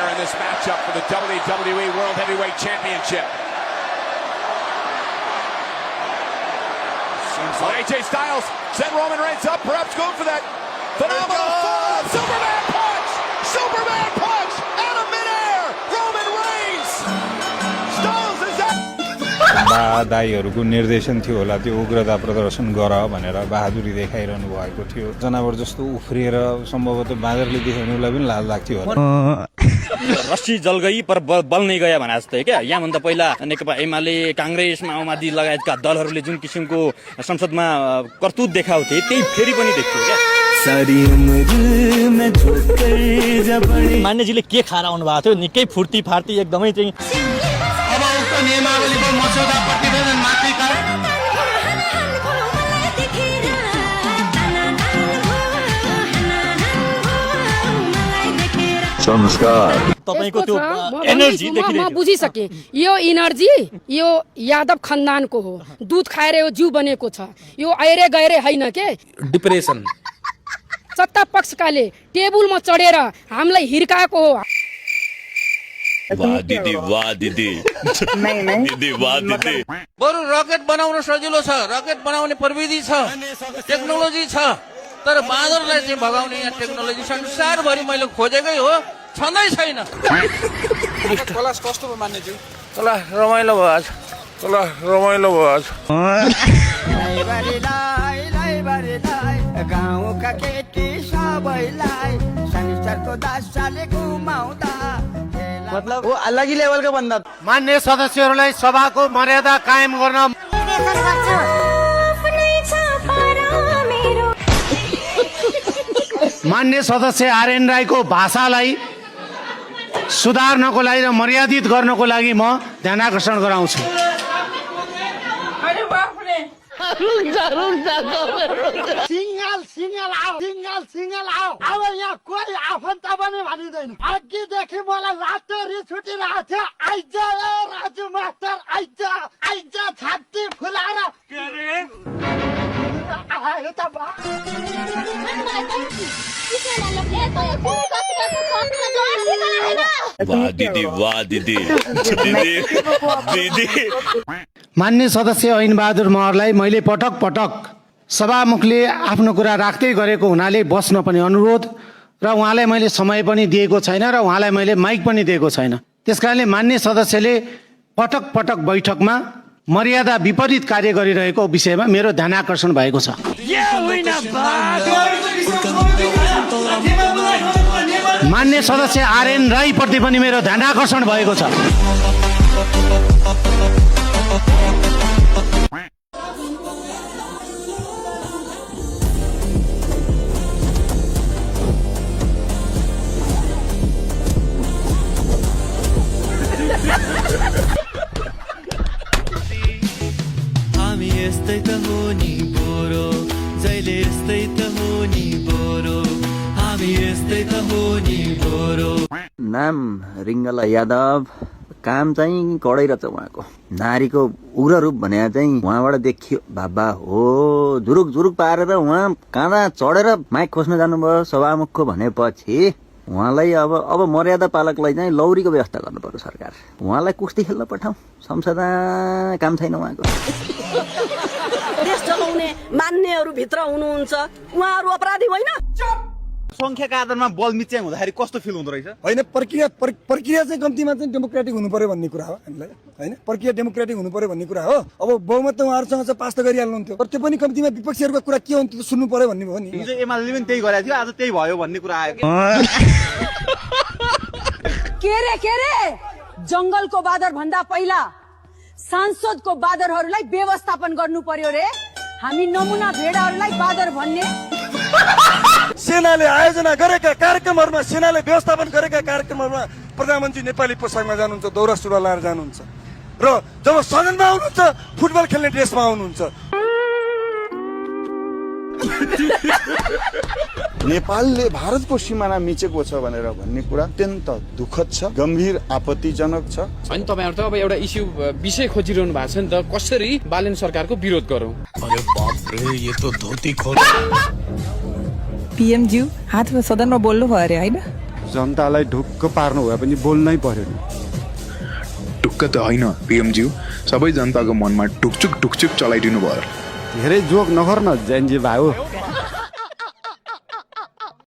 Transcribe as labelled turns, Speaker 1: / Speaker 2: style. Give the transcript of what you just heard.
Speaker 1: winner in this matchup for the WWE World Heavyweight Championship. AJ Styles set Roman Reigns up, perhaps going for that phenomenal fall. Superman punch! Superman punch! Out of midair! Roman Reigns! Styles is out!
Speaker 2: दाईहरूको निर्देशन थियो होला त्यो उग्रता प्रदर्शन गर भनेर बहादुरी देखाइरहनु भएको थियो जनावर जस्तो उफ्रिएर सम्भवतः बाँदरले देखाउनुलाई पनि लाज लाग्थ्यो होला
Speaker 3: रस्सी जल गई पर बल नहीं गया भने जस्तै क्या यहाँभन्दा पहिला नेकपा एमाले कांग्रेस माओवादी लगायतका दलहरूले जुन किसिमको संसदमा करतुत देखाउँथे त्यही फेरि पनि देखियो क्या
Speaker 4: मान्यजीले के खाएर आउनु भएको थियो निकै फुर्ती फार्ती एकदमै चाहिँ तपाईको त्यो एनर्जी
Speaker 5: देखिरहेको म बुझिसके यो एनर्जी यो यादव खानदानको हो दूध खाएर यो जिउ बनेको छ यो आइरे गएरे हैन के
Speaker 6: डिप्रेसन
Speaker 5: सत्ता पक्षकाले टेबुलमा चढेर हामीलाई हिर्काएको हो
Speaker 7: वाह दिदी दिदी वाह दिदी
Speaker 8: बरु रकेट बनाउन सजिलो छ रकेट बनाउने प्रविधि छ टेक्नोलोजी छ तर बाँदरलाई चाहिँ भगाउने यहाँ टेक्नोलोजी संसारभरि मैले खोजेकै हो छँदै छैन
Speaker 1: क्लास कस्तो भयो मान्नेज्यू
Speaker 8: चला रमाइलो भयो आज चला रमाइलो भयो आज
Speaker 9: गाउँका केटी सबैलाई शनिचरको 10 साले घुमाउँदा
Speaker 4: मतलब वो अलग ही लेभलको बन्दा
Speaker 10: मान्य सदस्यहरूलाई सभाको मर्यादा कायम गर्न मान्य सदस्य आरएन राईको भाषालाई सुधार्नको लागि र मर्यादित गर्नको लागि म ध्यानाकर्षण गराउँछु
Speaker 9: सिंगल आओ अब यहाँ कोही आफन्त पनि भनिँदैन अघिदेखि मलाई रातो रिस उठिरहेको थियो आइज राजु मास्टर आइज छाती फुलाएर
Speaker 7: वाह दिदी दिदी
Speaker 10: मान्य सदस्य ऐन बहादुर महरलाई मैले पटक पटक सभामुखले आफ्नो कुरा राख्दै गरेको हुनाले बस्न पनि अनुरोध र उहाँलाई मैले समय पनि दिएको छैन र उहाँलाई मैले माइक पनि दिएको छैन त्यसकारणले मान्य सदस्यले पटक पटक बैठकमा मर्यादा विपरीत कार्य गरिरहेको विषयमा मेरो ध्यानाकर्षण भएको छ मान्य सदस्य आरएन राई प्रति पनि मेरो ध्यानाकर्षण भएको छ
Speaker 11: हामी यस्तै त हो नि बोरो जहिले यस्तै त हो नि बोरो हामी यस्तै त हो नि बोरो
Speaker 12: नाम रिङ्गला यादव काम चाहिँ कडै रहेछ उहाँको नारीको उग्र रूप भने चाहिँ उहाँबाट देखियो बाबा हो जुरुक जुरुक पारेर उहाँ काँडा चढेर माइक खोज्न जानुभयो सभामुखको भनेपछि उहाँलाई अब मर्यादा पालकलाई चाहिँ लौरीको व्यवस्था गर्नु पर्यो सरकार उहाँलाई कुस्ती खेल्न पठाऊ संसदमा काम छैन उहाँको
Speaker 13: देश चलाउने मान्नेहरू भित्र हुनुहुन्छ उहाँहरू अपराधी होइन
Speaker 4: संख्याका आधारमा बल मिच्याङ हुँदाखेरि कस्तो फिल हुँदो रहेछ
Speaker 14: होइन प्रक्रिया चाहिँ कम्तीमा चाहिँ डेमोक्रेटिक हुनु पर्यो भन्ने कुरा हो हामीलाई होइन प्रक्रिया डेमोक्रेटिक हुनु पर्यो भन्ने कुरा हो अब बहुमत त उहाँहरूसँग चाहिँ पास त गरिहाल्नुहुन्थ्यो तर त्यो पनि कम्तीमा विपक्षीहरूको कुरा के हो त्यो सुन्नु पर्यो भन्ने हो नि
Speaker 4: हिजो एमाले पनि त्यही गरेको थियो आज त्यही भयो भन्ने कुरा आयो
Speaker 13: के रे जंगलको बादर भन्दा पहिला सांसदको बादरहरूलाई व्यवस्थापन गर्नु पर्यो रे हामी नमुना भेडाहरूलाई बादर भन्ने
Speaker 14: सेनाले आयोजना गरेका कार्यक्रमहरूमा सेनाले व्यवस्थापन गरेका कार्यक्रमहरूमा प्रधानमन्त्री नेपाली पोसाकमा जानुहुन्छ दौरा सुरुवाल लाएर जानुहुन्छ र जब सदनमा आउनुहुन्छ फुटबल खेल्ने ड्रेसमा आउनुहुन्छ
Speaker 15: नेपालले भारतको सिमाना मिचेको छ भनेर भन्ने कुरा अत्यन्त दुःखद छ गम्भीर आपत्तिजनक छ
Speaker 6: अनि तपाईहरु त अब एउटा विषय खोजिरहनु भएको छ नि त कसरी बालेन सरकारको विरोध गरौं
Speaker 11: अरे बाप रे ये तो धोती खोल
Speaker 16: पीएम ज्यू हात सदनमा बोल्नु भयो अरे हैन
Speaker 15: जनतालाई ढुक्क पार्नु भए पनि बोल्नै पर्यो नि।
Speaker 7: टुक्क त होइन पिएमज्यू, सबै जनताको मनमा टुकचुक चलाइदिनु भयो।
Speaker 15: धेरै जोक नगर न जैनजी भाइ हो।